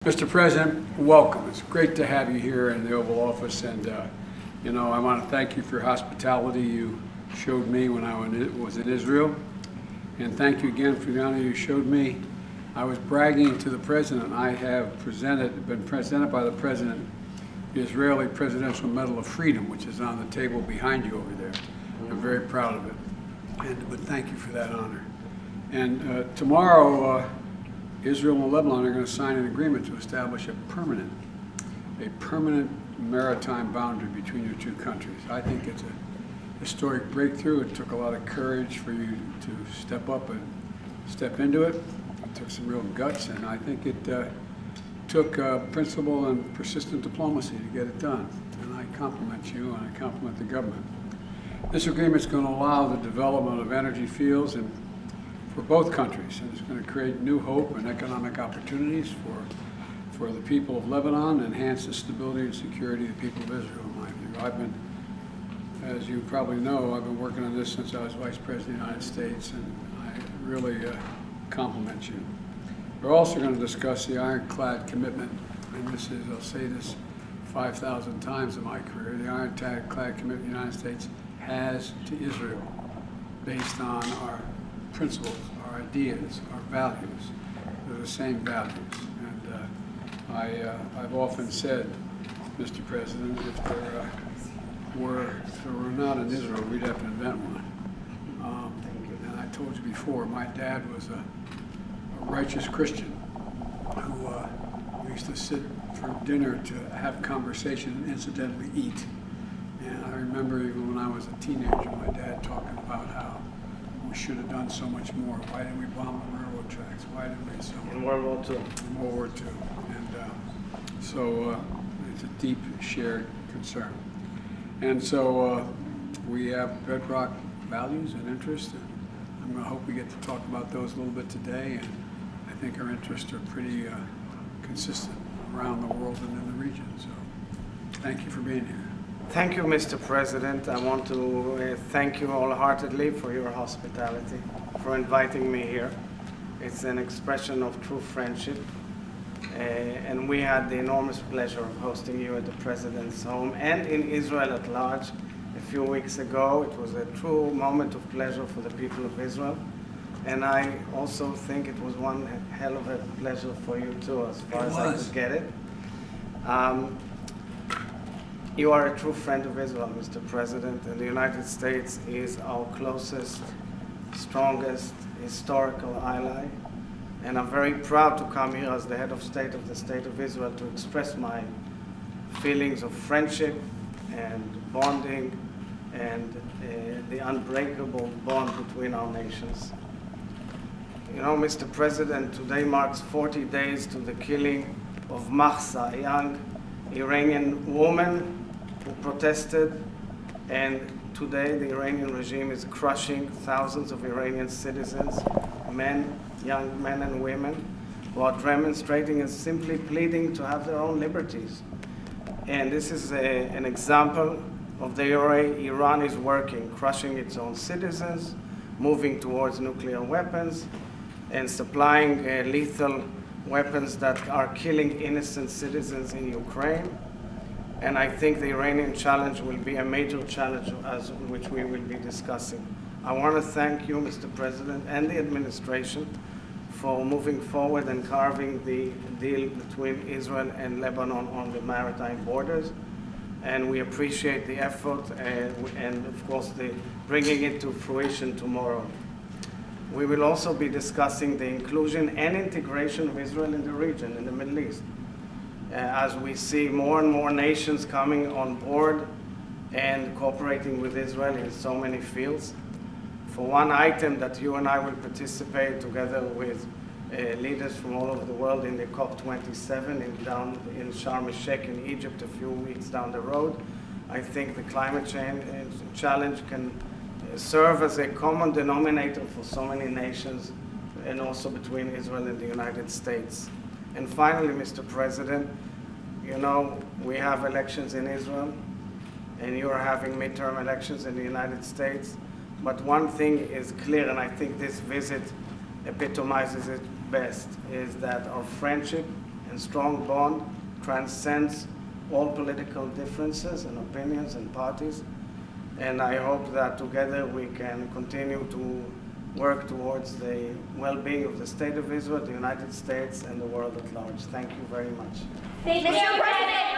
Mr. President, welcome. It's great to have you here in the Oval Office, and I want to thank you for your hospitality you showed me when I was in Israel, and thank you again for the honor you showed me. I was bragging to the President. I have been presented by the President the Israeli Presidential Medal of Freedom, which is on the table behind you over there. I'm very proud of it, but thank you for that honor. And tomorrow, Israel and Lebanon are going to sign an agreement to establish a permanent maritime boundary between your two countries. I think it's a historic breakthrough. It took a lot of courage for you to step up and step into it. It took some real guts, and I think it took principle and persistent diplomacy to get it done. And I compliment you, and I compliment the government. This agreement is going to allow the development of energy fields for both countries, and it's going to create new hope and economic opportunities for the people of Lebanon, enhance the stability and security of the people of Israel, in my view. As you probably know, I've been working on this since I was Vice President of the United States, and I really compliment you. We're also going to discuss the ironclad commitment, and I'll say this 5,000 times in my career, the ironclad commitment the United States has to Israel based on our principles, our ideas, our values. They're the same values. And I've often said, Mr. President, if there were not an Israel, we'd have to invent one. And I told you before, my dad was a righteous Christian who we used to sit for dinner to have conversation and incidentally eat. And I remember even when I was a teenager, my dad talking about how we should have done so much more. Why didn't we bomb the railroad tracks? Why didn't we? In World War II. In World War II. And so it's a deep shared concern. And so we have bedrock values and interests, and I'm going to hope we get to talk about those a little bit today. And I think our interests are pretty consistent around the world and in the region. So thank you for being here. Thank you, Mr. President. I want to thank you wholeheartedly for your hospitality, for inviting me here. It's an expression of true friendship. And we had the enormous pleasure of hosting you at the President's home and in Israel at large a few weeks ago. It was a true moment of pleasure for the people of Israel. And I also think it was one hell of a pleasure for you too, as far as I could get it. You are a true friend of Israel, Mr. President, and the United States is our closest, strongest historical ally. And I'm very proud to come here as the head of state of the State of Israel to express my feelings of friendship and bonding and the unbreakable bond between our nations. You know, Mr. President, today marks 40 days to the killing of Mahsa, a young Iranian woman who protested, and today the Iranian regime is crushing thousands of Iranian citizens, young men and women, who are demonstrating and simply pleading to have their own liberties. And this is an example of the way Iran is working, crushing its own citizens, moving towards nuclear weapons, and supplying lethal weapons that are killing innocent citizens in Ukraine. And I think the Iranian challenge will be a major challenge which we will be discussing. I want to thank you, Mr. President, and the administration for moving forward and carving the deal between Israel and Lebanon on the maritime borders. And we appreciate the effort and of course, the bringing it to fruition tomorrow. We will also be discussing the inclusion and integration of Israel in the region, in the Middle East. As we see more and more nations coming on board and cooperating with Israel in so many fields. For one item that you and I will participate together with leaders from all over the world in the COP27 down in Sharm el-Sheikh in Egypt a few weeks down the road, I think the climate change challenge can serve as a common denominator for so many nations and also between Israel and the United States. And finally, Mr. President, you know, we have elections in Israel, and you are having midterm elections in the United States. But one thing is clear, and I think this visit epitomizes it best, is that our friendship and and strong bond transcends all political differences and opinions and parties. And I hope that together we can continue to work towards the well-being of the State of Israel, the United States, and the world at large. Thank you very much. Mr. President,